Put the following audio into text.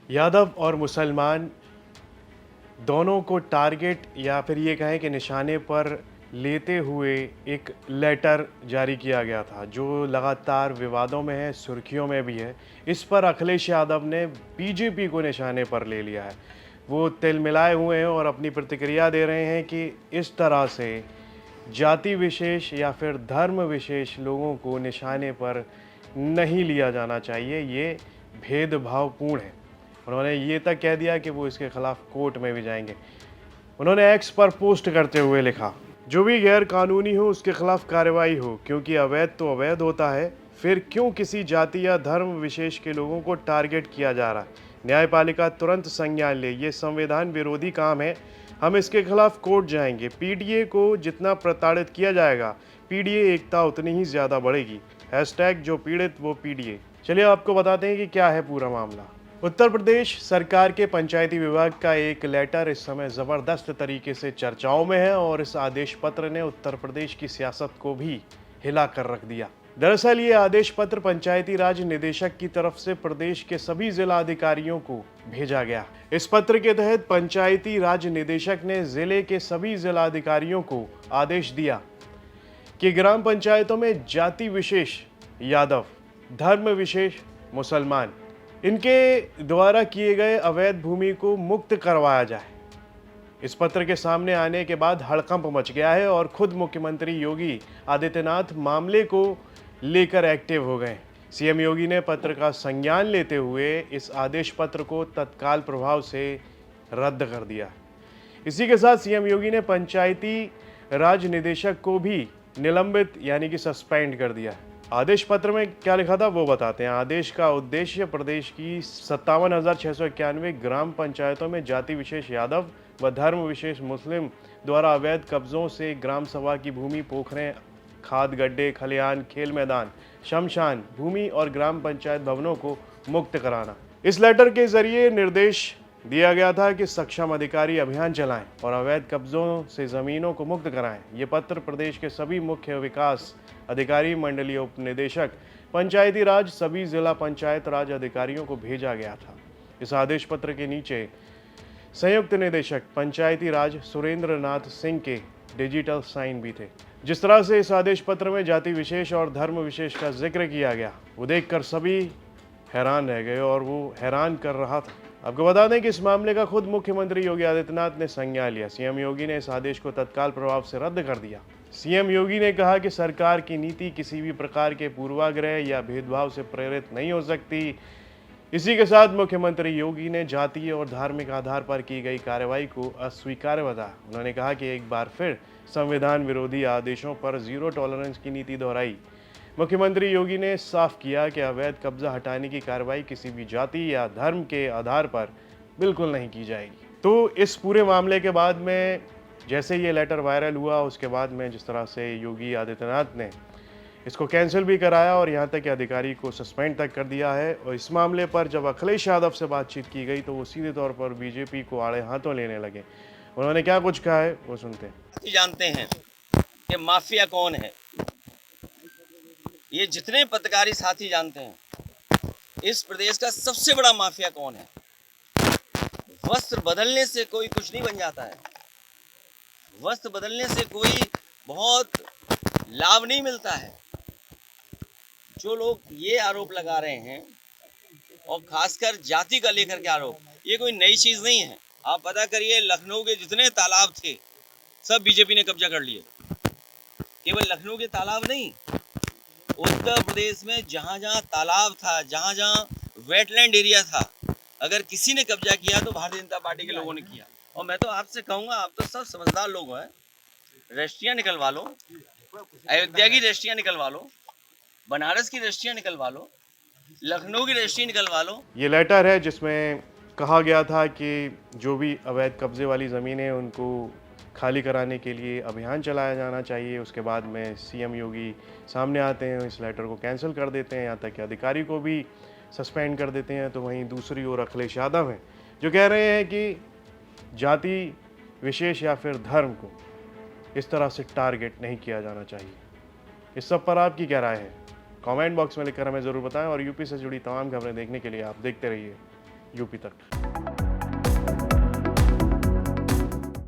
यादव और मुसलमान दोनों को टारगेट या फिर ये कहें कि निशाने पर लेते हुए एक लेटर जारी किया गया था जो लगातार विवादों में है, सुर्खियों में भी है। इस पर अखिलेश यादव ने बीजेपी को निशाने पर ले लिया है। वो तिलमिलाए हुए हैं और अपनी प्रतिक्रिया दे रहे हैं कि इस तरह से जाति विशेष या फिर धर्म विशेष लोगों को निशाने पर नहीं लिया जाना चाहिए, ये भेदभावपूर्ण है। उन्होंने ये तक कह दिया कि वो इसके खिलाफ कोर्ट में भी जाएंगे। उन्होंने एक्स पर पोस्ट करते हुए लिखा, जो भी गैर कानूनी हो उसके खिलाफ कार्रवाई हो, क्योंकि अवैध तो अवैध होता है। फिर क्यों किसी जाति या धर्म विशेष के लोगों को टारगेट किया जा रहा है? न्यायपालिका तुरंत संज्ञान ले, ये संविधान विरोधी काम है। हम इसके खिलाफ कोर्ट जाएंगे। पीडीए को जितना प्रताड़ित किया जाएगा, पीडीए एकता उतनी ही ज़्यादा बढ़ेगी। हैशटैग जो पीड़ित वो पीडीए। चलिए आपको बताते हैं कि क्या है पूरा मामला। उत्तर प्रदेश सरकार के पंचायती विभाग का एक लेटर इस समय ज़बरदस्त तरीके से चर्चाओं में है और इस आदेश पत्र ने उत्तर प्रदेश की सियासत को भी हिला कर रख दिया। दरअसल ये आदेश पत्र पंचायती राज निदेशक की तरफ से प्रदेश के सभी जिला अधिकारियों को भेजा गया। इस पत्र के तहत पंचायती राज निदेशक ने जिले के सभी जिला अधिकारियों को आदेश दिया कि ग्राम पंचायतों में जाति विशेष यादव, धर्म विशेष मुसलमान, इनके द्वारा किए गए अवैध भूमि को मुक्त करवाया जाए। इस पत्र के सामने आने के बाद हड़कंप मच गया है और खुद मुख्यमंत्री योगी आदित्यनाथ मामले को लेकर एक्टिव हो गए। सीएम योगी ने पत्र का संज्ञान लेते हुए इस आदेश पत्र को तत्काल प्रभाव से रद्द कर दिया। इसी के साथ सीएम योगी ने पंचायती राज निदेशक को भी निलंबित यानी कि सस्पेंड कर दिया। आदेश पत्र में क्या लिखा था वो बताते हैं। आदेश का उद्देश्य प्रदेश की 57,691 ग्राम पंचायतों में जाति विशेष यादव व धर्म विशेष मुस्लिम द्वारा अवैध कब्जों से ग्राम सभा की भूमि, पोखरें, खाद गड्ढे, खलिहान, खेल मैदान, शमशान भूमि और ग्राम पंचायत भवनों को मुक्त कराना। इस लेटर के जरिए निर्देश दिया गया था कि सक्षम अधिकारी अभियान चलाएं और अवैध कब्जों से जमीनों को मुक्त कराएं। ये पत्र प्रदेश के सभी मुख्य विकास अधिकारी, मंडलीय उप निदेशक, पंचायती राज, सभी जिला पंचायत राज अधिकारियों को भेजा गया था। इस आदेश पत्र के नीचे संयुक्त निदेशक पंचायती राज सुरेंद्र नाथ सिंह के डिजिटल साइन भी थे। जिस तरह से इस आदेश पत्र में जाति विशेष और धर्म विशेष का जिक्र किया गया, वो देखकर सभी हैरान रह गए और वो हैरान कर रहा था। आपको बता दें कि इस मामले का खुद मुख्यमंत्री योगी आदित्यनाथ ने संज्ञान लिया। सीएम योगी ने इस आदेश को तत्काल प्रभाव से रद्द कर दिया। सीएम योगी ने कहा कि सरकार की नीति किसी भी प्रकार के पूर्वाग्रह या भेदभाव से प्रेरित नहीं हो सकती। इसी के साथ मुख्यमंत्री योगी ने जातीय और धार्मिक आधार पर की गई कार्रवाई को अस्वीकार्य बताया। उन्होंने कहा कि एक बार फिर संविधान विरोधी आदेशों पर जीरो टॉलरेंस की नीति दोहराई। मुख्यमंत्री योगी ने साफ किया कि अवैध कब्जा हटाने की कार्रवाई किसी भी जाति या धर्म के आधार पर बिल्कुल नहीं की जाएगी। तो इस पूरे मामले के बाद में जैसे ये लेटर वायरल हुआ, उसके बाद में जिस तरह से योगी आदित्यनाथ ने इसको कैंसिल भी कराया और यहाँ तक कि अधिकारी को सस्पेंड तक कर दिया है। और इस मामले पर जब अखिलेश यादव से बातचीत की गई तो वो सीधे तौर पर बीजेपी को आड़े हाथों लेने लगे। उन्होंने क्या कुछ कहा है वो सुनते हैं। जानते हैं कि माफिया कौन है, ये जितने पत्रकारी साथी जानते हैं इस प्रदेश का सबसे बड़ा माफिया कौन है। वस्त्र बदलने से कोई कुछ नहीं बन जाता है, वस्त्र बदलने से कोई बहुत लाभ नहीं मिलता है। जो लोग ये आरोप लगा रहे हैं और खासकर जाति का लेकर के आरोप, ये कोई नई चीज नहीं है। आप पता करिए, लखनऊ के जितने तालाब थे सब बीजेपी ने कब्जा कर लिए। केवल लखनऊ के तालाब नहीं, उत्तर प्रदेश में जहां जहां तालाब था, जहां जहां वेटलैंड एरिया था, अगर किसी ने कब्जा किया तो भारतीय जनता पार्टी के लोगों ने किया। और मैं तो आपसे कहूंगा, आप तो सब समझदार लोग हैं, रजिस्ट्रियां निकलवा लो, अयोध्या की रजिस्ट्रियां निकलवा लो, बनारस की रजिस्ट्रियां निकलवा लो, लखनऊ की रजिस्ट्री निकलवा लो। ये लेटर है जिसमें कहा गया था कि जो भी अवैध कब्जे वाली ज़मीनें हैं उनको खाली कराने के लिए अभियान चलाया जाना चाहिए। उसके बाद में सीएम योगी सामने आते हैं, इस लेटर को कैंसिल कर देते हैं, यहाँ तक कि अधिकारी को भी सस्पेंड कर देते हैं। तो वहीं दूसरी ओर अखिलेश यादव हैं जो कह रहे हैं कि जाति विशेष या फिर धर्म को इस तरह से टारगेट नहीं किया जाना चाहिए। इस सब पर आपकी क्या राय है? कमेंट बॉक्स में लिखकर हमें ज़रूर बताएं और यूपी से जुड़ी तमाम खबरें देखने के लिए आप देखते रहिए यूपी तक।